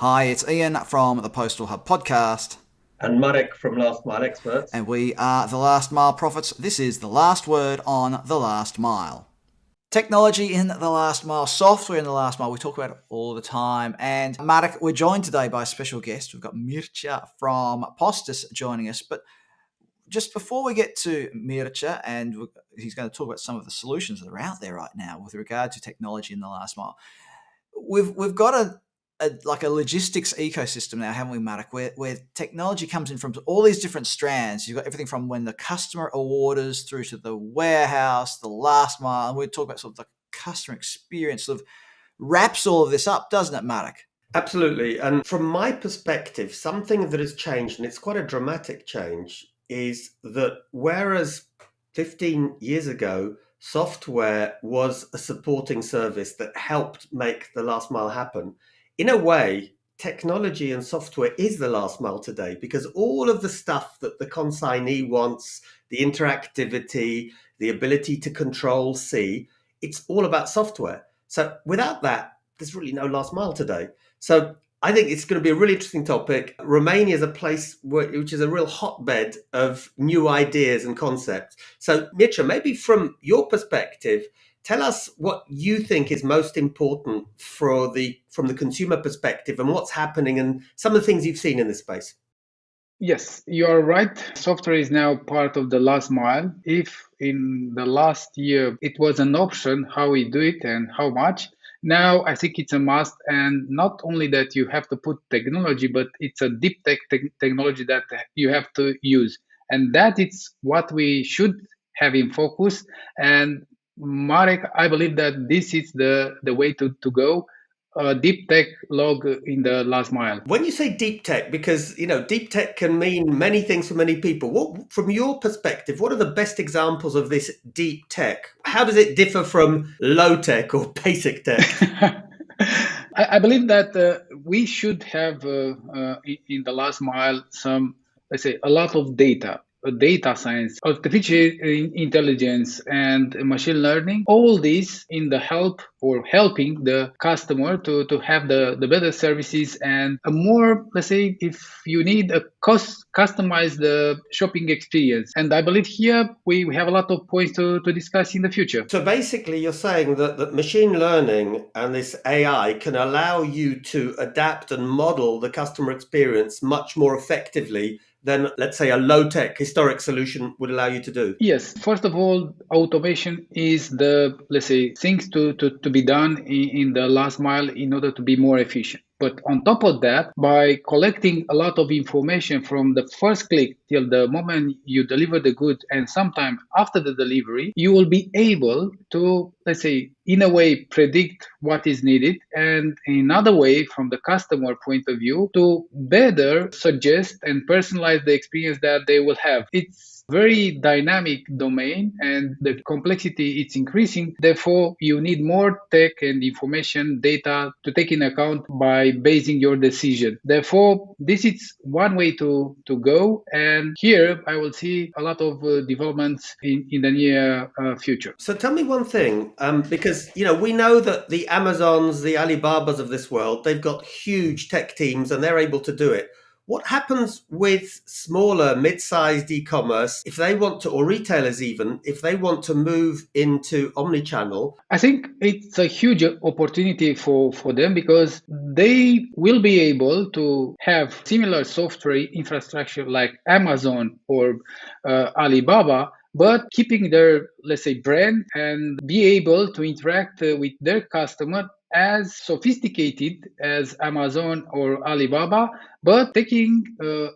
Hi, it's Ian from the Postal Hub Podcast. And Marek from Last Mile Experts. And we are the Last Mile Prophets. This is the last word on the last mile. Technology in the last mile, software in the last mile, we talk about it all the time. And Marek, we're joined today by a special guest. We've got Mircea from Postis joining us. But just before we get to Mircea, and he's going to talk about some of the solutions that are out there right now with regard to technology in the last mile, we've got a logistics ecosystem now, haven't we, Marek, where technology comes in from all these different strands. You've got everything from when the customer orders through to the warehouse, the last mile, and we talk about sort of the customer experience, sort of wraps all of this up, doesn't it, Marek? Absolutely. And from my perspective, something that has changed, and it's quite a dramatic change, is that whereas 15 years ago, software was a supporting service that helped make the last mile happen, in a way, technology and software is the last mile today, because all of the stuff that the consignee wants, the interactivity, the ability to control, see, it's all about software. So without that, there's really no last mile today. So I think it's going to be a really interesting topic. Romania is a place which is a real hotbed of new ideas and concepts. So Mircea, maybe from your perspective, tell us what you think is most important from the consumer perspective and what's happening and some of the things you've seen in this space. Yes, you are right. Software is now part of the last mile. If in the last year it was an option how we do it and how much, now I think it's a must. And not only that you have to put technology, but it's a deep technology that you have to use. And that is what we should have in focus. And Marek, I believe that this is the way to go. Deep tech log in the last mile. When you say deep tech, because deep tech can mean many things for many people. What, from your perspective, what are the best examples of this deep tech? How does it differ from low tech or basic tech? I believe that we should have in the last mile some, let's say, a lot of data science, artificial intelligence, and machine learning, all this in the helping the customer to have the better services and a more, let's say, if you need a customized shopping experience. And I believe here we have a lot of points to discuss in the future. So basically you're saying that machine learning and this AI can allow you to adapt and model the customer experience much more effectively than, let's say, a low-tech historic solution would allow you to do? Yes. First of all, automation is the, let's say, things to be done in the last mile in order to be more efficient. But on top of that, by collecting a lot of information from the first click till the moment you deliver the goods and sometime after the delivery, you will be able to, let's say, in a way, predict what is needed, and in another way, from the customer point of view, to better suggest and personalize the experience that they will have. It's very dynamic domain and the complexity is increasing. Therefore, you need more tech and information data to take in account by basing your decision. Therefore, this is one way to go. And here I will see a lot of developments in the near future. So tell me one thing, because, we know that the Amazons, the Alibabas of this world, they've got huge tech teams and they're able to do it. What happens with smaller, mid-sized e-commerce if they want to, or retailers even, if they want to move into omnichannel? I think it's a huge opportunity for them because they will be able to have similar software infrastructure like Amazon or Alibaba, but keeping their, let's say, brand and be able to interact with their customer as sophisticated as Amazon or Alibaba, but taking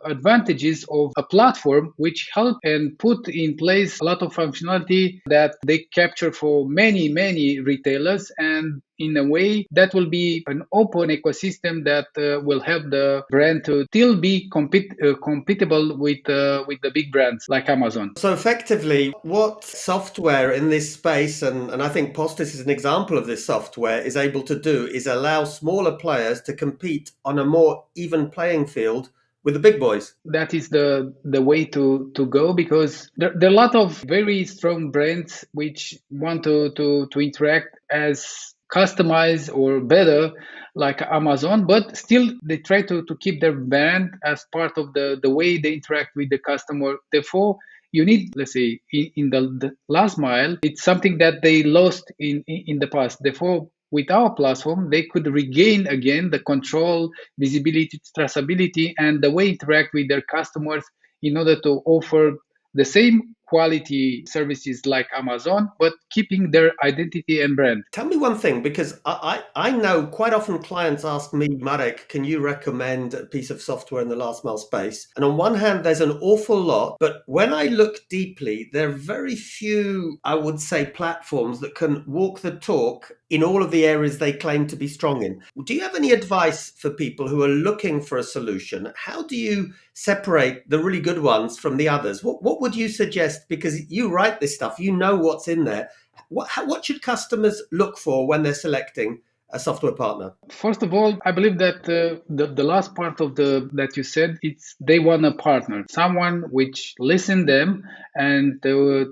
advantages of a platform which help and put in place a lot of functionality that they capture for many, many retailers. And in a way, that will be an open ecosystem that will help the brand to still be compatible with the big brands like Amazon. So effectively, what software in this space, and I think Postis is an example of this software, is able to do is allow smaller players to compete on a more even playing field with the big boys. That is the way to go, because there are a lot of very strong brands which want to interact as customized or better like Amazon, but still they try to keep their brand as part of the way they interact with the customer. Therefore, you need, let's say, in the last mile, it's something that they lost in the past. Therefore, with our platform, they could regain again the control, visibility, traceability, and the way interact with their customers in order to offer the same quality services like Amazon, but keeping their identity and brand. Tell me one thing, because I know quite often clients ask me, Marek, can you recommend a piece of software in the last mile space? And on one hand, there's an awful lot, but when I look deeply, there are very few, I would say, platforms that can walk the talk in all of the areas they claim to be strong in. Do you have any advice for people who are looking for a solution? How do you separate the really good ones from the others? What would you suggest? Because you write this stuff, you know what's in there. What should customers look for when they're selecting a software partner? First of all, I believe that the last part of that you said, it's they want a partner, someone which listen them and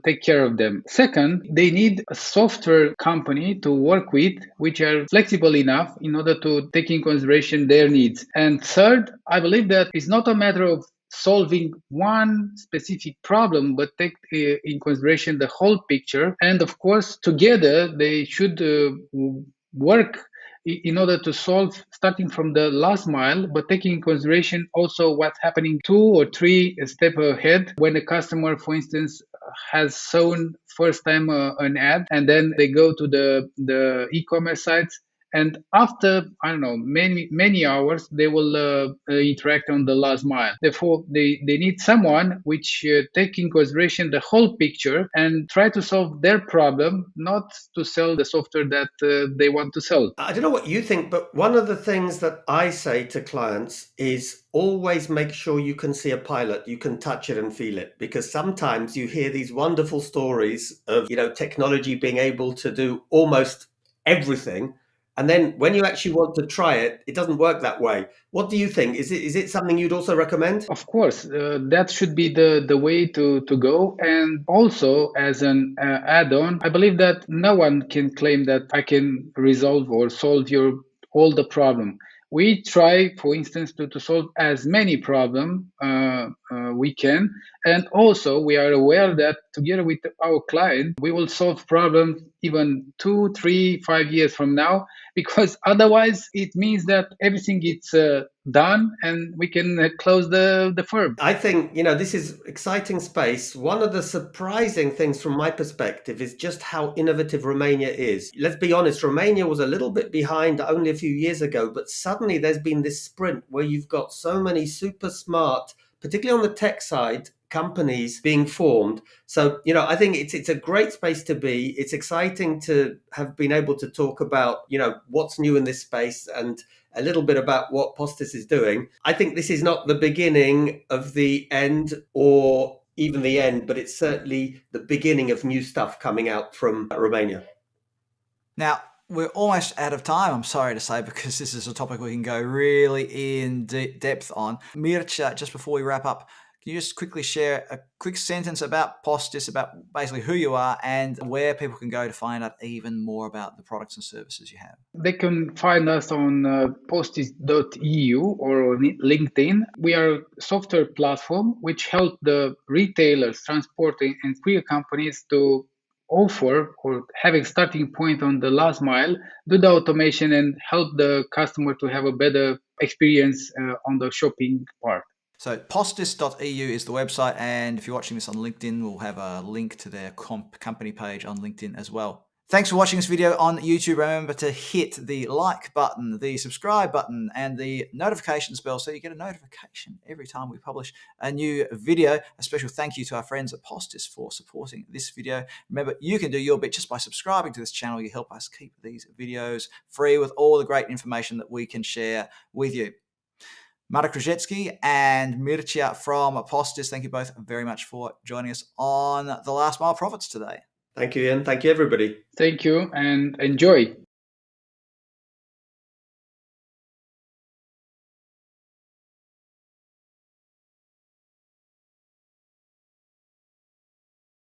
take care of them. Second, they need a software company to work with, which are flexible enough in order to take in consideration their needs. And third, I believe that it's not a matter of solving one specific problem, but take in consideration the whole picture. And of course, together they should work in order to solve, starting from the last mile, but taking in consideration also what's happening 2 or 3 steps ahead when a customer, for instance, has shown first time an ad, and then they go to the e-commerce sites. And after, I don't know, many hours, they will interact on the last mile. Therefore, they need someone which take in consideration the whole picture and try to solve their problem, not to sell the software that they want to sell. I don't know what you think, but one of the things that I say to clients is always make sure you can see a pilot, you can touch it and feel it, because sometimes you hear these wonderful stories of, technology being able to do almost everything. And then when you actually want to try it, it doesn't work that way. What do you think? Is it something you'd also recommend? Of course, that should be the way to go. And also, as an add-on, I believe that no one can claim that I can resolve or solve all the problem. We try, for instance, to solve as many problems we can. And also, we are aware that together with our client, we will solve problems even 2, 3, 5 years from now, because otherwise it means that everything gets done and we can close the firm. I think, this is exciting space. One of the surprising things from my perspective is just how innovative Romania is. Let's be honest, Romania was a little bit behind only a few years ago, but suddenly there's been this sprint where you've got so many super smart, particularly on the tech side, companies being formed. So, I think it's a great space to be. It's exciting to have been able to talk about, what's new in this space and a little bit about what Postis is doing. I think this is not the beginning of the end or even the end, but it's certainly the beginning of new stuff coming out from Romania. Now, we're almost out of time, I'm sorry to say, because this is a topic we can go really in depth on. Mircea, just before we wrap up, can you just quickly share a quick sentence about Postis, about basically who you are and where people can go to find out even more about the products and services you have? They can find us on postis.eu or on LinkedIn. We are a software platform which help the retailers, transporting and courier companies to offer or have a starting point on the last mile, do the automation and help the customer to have a better experience on the shopping part. So postis.eu is the website, and if you're watching this on LinkedIn, we'll have a link to their company page on LinkedIn as well. Thanks for watching this video on YouTube. Remember to hit the like button, the subscribe button, and the notifications bell so you get a notification every time we publish a new video. A special thank you to our friends at Postis for supporting this video. Remember, you can do your bit just by subscribing to this channel. You help us keep these videos free with all the great information that we can share with you. Marek Różycki and Mircea from Postis, thank you both very much for joining us on The Last Mile Profits today. Thank you, Ian. Thank you, everybody. Thank you and enjoy.